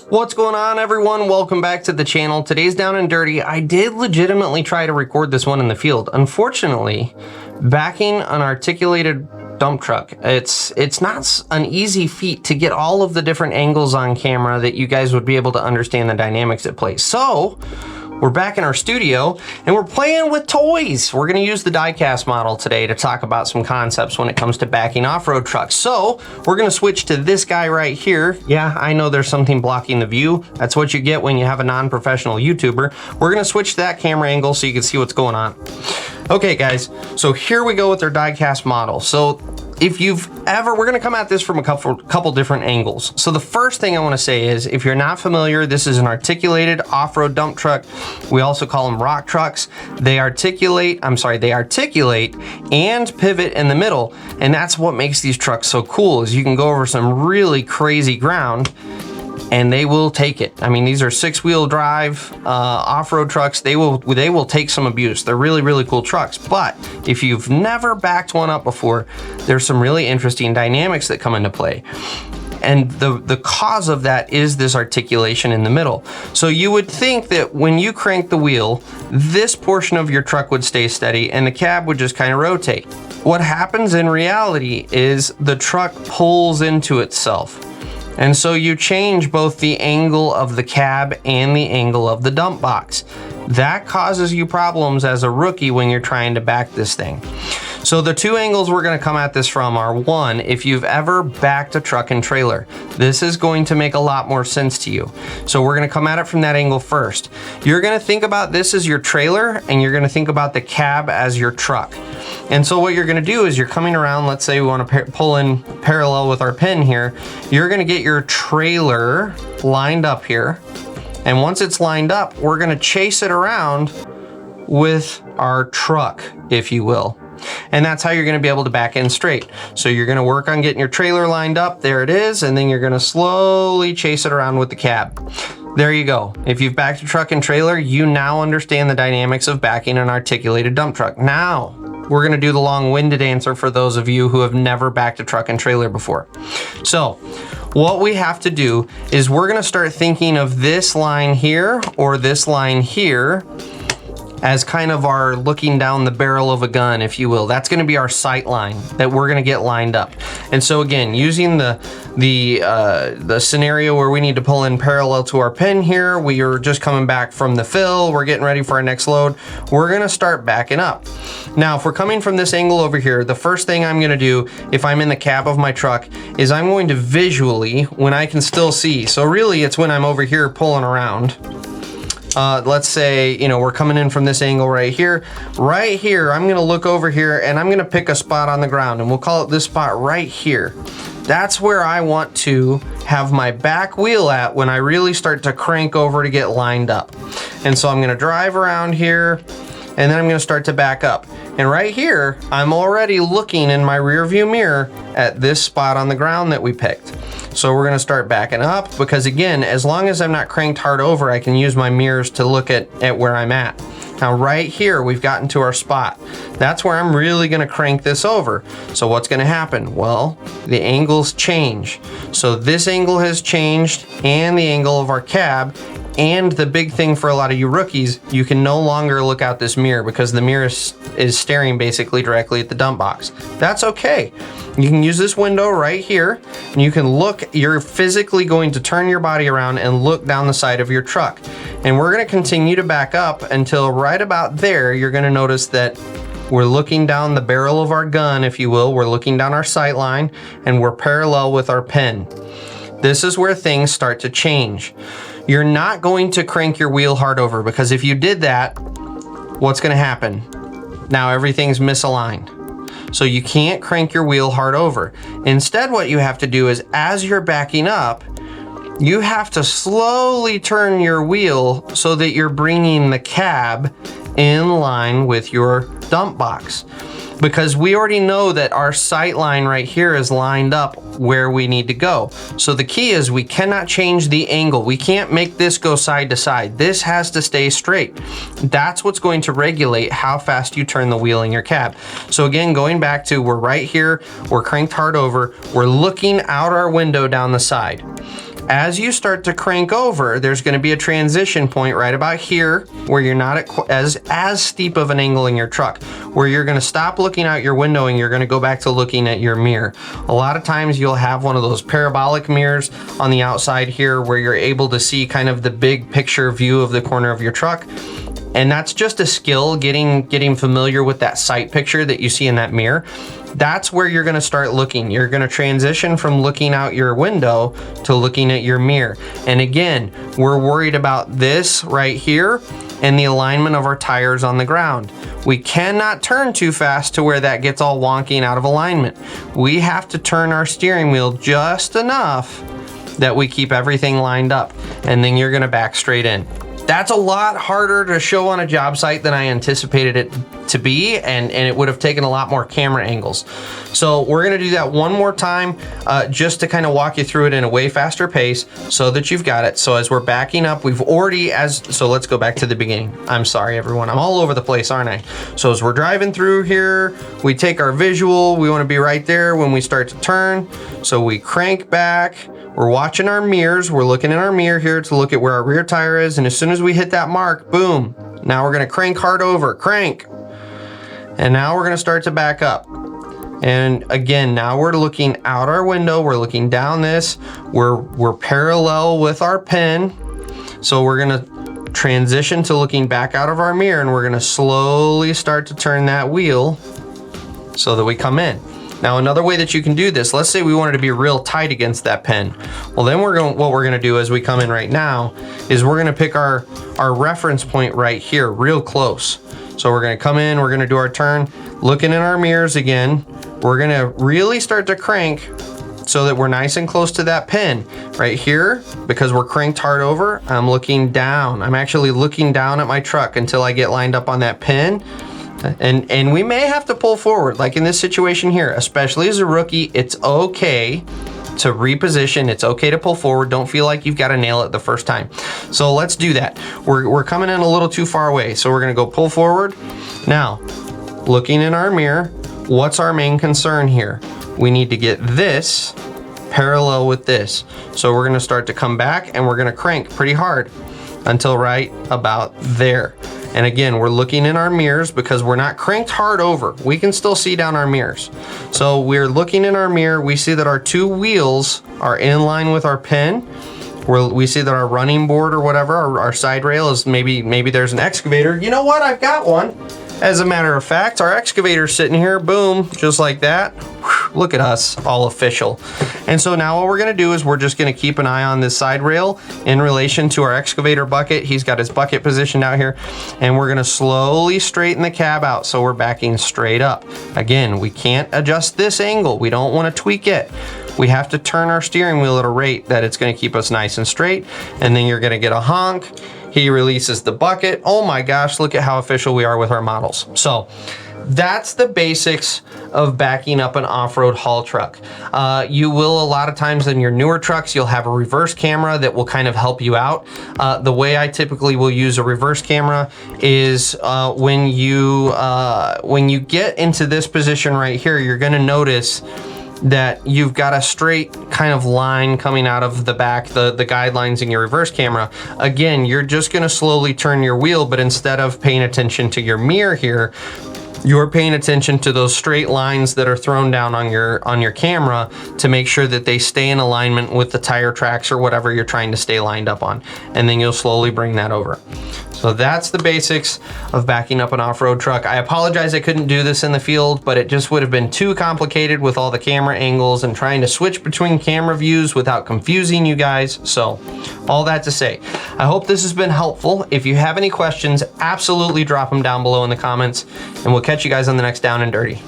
What's going on, everyone? Welcome back to the channel. Today's Down and Dirty. I did legitimately try to record this one in the field. Unfortunately, backing an articulated dump truck, it's not an easy feat to get all of the different angles on camera that you guys would be able to understand the dynamics at play. So we're back in our studio and we're playing with toys. We're going to use the die-cast model today to talk about some concepts when it comes to backing off-road trucks. So we're going to switch to this guy right here. Yeah, I know there's something blocking the view. That's what you get when you have a non-professional YouTuber. We're going to switch to that camera angle so you can see what's going on. Okay, guys, so here we go with our die-cast model. So if you've ever, we're gonna come at this from a couple different angles. So the first thing I wanna say is, if you're not familiar, this is an articulated off-road dump truck. We also call them rock trucks. They articulate and pivot in the middle. And that's what makes these trucks so cool, is you can go over some really crazy ground and they will take it. I mean, these are 6-wheel drive off-road trucks. They will take some abuse. They're really, really cool trucks. But if you've never backed one up before, there's some really interesting dynamics that come into play. And the cause of that is this articulation in the middle. So you would think that when you crank the wheel, this portion of your truck would stay steady and the cab would just kind of rotate. What happens in reality is the truck pulls into itself. And so you change both the angle of the cab and the angle of the dump box. That causes you problems as a rookie when you're trying to back this thing. So the two angles we're gonna come at this from are, one, if you've ever backed a truck and trailer, this is going to make a lot more sense to you. So we're gonna come at it from that angle first. You're gonna think about this as your trailer and you're gonna think about the cab as your truck. And so what you're gonna do is you're coming around, let's say we wanna pull in parallel with our pin here, you're gonna get your trailer lined up here. And once it's lined up, we're gonna chase it around with our truck, if you will. And that's how you're gonna be able to back in straight. So you're gonna work on getting your trailer lined up, there it is, and then you're gonna slowly chase it around with the cab. There you go. If you've backed a truck and trailer, you now understand the dynamics of backing an articulated dump truck. Now, we're gonna do the long-winded answer for those of you who have never backed a truck and trailer before. So, what we have to do is we're gonna start thinking of this line here or this line here as kind of our looking down the barrel of a gun, if you will. That's gonna be our sight line that we're gonna get lined up. And so again, using the scenario where we need to pull in parallel to our pin here, we are just coming back from the fill, we're getting ready for our next load, we're gonna start backing up. Now, if we're coming from this angle over here, the first thing I'm gonna do, if I'm in the cab of my truck, is I'm going to visually, when I can still see, so really it's when I'm over here pulling around, let's say, you know, we're coming in from this angle right here. Right here, I'm gonna look over here and I'm gonna pick a spot on the ground and we'll call it this spot right here. That's where I want to have my back wheel at when I really start to crank over to get lined up. And so I'm gonna drive around here and then I'm gonna start to back up. And right here, I'm already looking in my rear view mirror at this spot on the ground that we picked. So we're gonna start backing up because again, as long as I'm not cranked hard over, I can use my mirrors to look at where I'm at. Now right here, we've gotten to our spot. That's where I'm really gonna crank this over. So what's gonna happen? Well, the angles change. So this angle has changed and the angle of our cab. And the big thing for a lot of you rookies, you can no longer look out this mirror because the mirror is staring basically directly at the dump box. That's okay. You can use this window right here and you can look, you're physically going to turn your body around and look down the side of your truck. And we're gonna continue to back up until right about there, you're gonna notice that we're looking down the barrel of our gun, if you will. We're looking down our sight line and we're parallel with our pin. This is where things start to change. You're not going to crank your wheel hard over because if you did that, what's gonna happen? Now everything's misaligned. So you can't crank your wheel hard over. Instead, what you have to do is as you're backing up, you have to slowly turn your wheel so that you're bringing the cab in line with your dump box. Because we already know that our sight line right here is lined up where we need to go. So the key is we cannot change the angle. We can't make this go side to side. This has to stay straight. That's what's going to regulate how fast you turn the wheel in your cab. So again, going back to, we're right here, we're cranked hard over, we're looking out our window down the side. As you start to crank over, there's going to be a transition point right about here where you're not at as steep of an angle in your truck, where you're going to stop looking out your window and you're going to go back to looking at your mirror. A lot of times you'll have one of those parabolic mirrors on the outside here where you're able to see kind of the big picture view of the corner of your truck. And that's just a skill, getting familiar with that sight picture that you see in that mirror. That's where you're gonna start looking. You're gonna transition from looking out your window to looking at your mirror. And again, we're worried about this right here and the alignment of our tires on the ground. We cannot turn too fast to where that gets all wonky and out of alignment. We have to turn our steering wheel just enough that we keep everything lined up, and then you're gonna back straight in. That's a lot harder to show on a job site than I anticipated it to be, and it would have taken a lot more camera angles. So we're gonna do that one more time just to kind of walk you through it in a way faster pace so that you've got it. So as we're backing up, so let's go back to the beginning. I'm sorry everyone, I'm all over the place, aren't I? So as we're driving through here, we take our visual, we wanna be right there when we start to turn. So we crank back. We're watching our mirrors. We're looking in our mirror here to look at where our rear tire is. And as soon as we hit that mark, boom, now we're gonna crank hard over, crank. And now we're gonna start to back up. And again, now we're looking out our window. We're looking down this. We're parallel with our pin. So we're gonna transition to looking back out of our mirror, and we're gonna slowly start to turn that wheel so that we come in. Now, another way that you can do this, let's say we wanted to be real tight against that pin. Well, then what we're gonna do as we come in right now is we're gonna pick our reference point right here, real close. So we're gonna come in, we're gonna do our turn, looking in our mirrors again. We're gonna really start to crank so that we're nice and close to that pin. Right here, because we're cranked hard over, I'm looking down. I'm actually looking down at my truck until I get lined up on that pin. And we may have to pull forward, like in this situation here, especially as a rookie. It's okay to reposition. It's okay to pull forward. Don't feel like you've got to nail it the first time. So let's do that. We're coming in a little too far away. So we're gonna go pull forward. Now, looking in our mirror, what's our main concern here? We need to get this parallel with this. So we're gonna start to come back and we're gonna crank pretty hard until right about there. And again, we're looking in our mirrors because we're not cranked hard over. We can still see down our mirrors. So we're looking in our mirror. We see that our two wheels are in line with our pin. We see that our running board or whatever, our side rail is maybe there's an excavator. You know what? I've got one. As a matter of fact, our excavator's sitting here, boom, just like that. Whew, look at us, all official. And so now what we're gonna do is we're just gonna keep an eye on this side rail in relation to our excavator bucket. He's got his bucket positioned out here, and we're gonna slowly straighten the cab out so we're backing straight up. Again, we can't adjust this angle. We don't wanna tweak it. We have to turn our steering wheel at a rate that it's gonna keep us nice and straight, and then you're gonna get a honk. He releases the bucket. Oh my gosh, look at how official we are with our models. So that's the basics of backing up an off-road haul truck. You will, a lot of times in your newer trucks, you'll have a reverse camera that will kind of help you out. The way I typically will use a reverse camera is when you get into this position right here, you're gonna notice that you've got a straight kind of line coming out of the back, the guidelines in your reverse camera. Again, you're just gonna slowly turn your wheel, but instead of paying attention to your mirror here, you're paying attention to those straight lines that are thrown down on your camera to make sure that they stay in alignment with the tire tracks or whatever you're trying to stay lined up on. And then you'll slowly bring that over. So that's the basics of backing up an off-road truck. I apologize I couldn't do this in the field, but it just would have been too complicated with all the camera angles and trying to switch between camera views without confusing you guys. So all that to say, I hope this has been helpful. If you have any questions, absolutely drop them down below in the comments, and we'll catch you guys on the next Down and Dirty.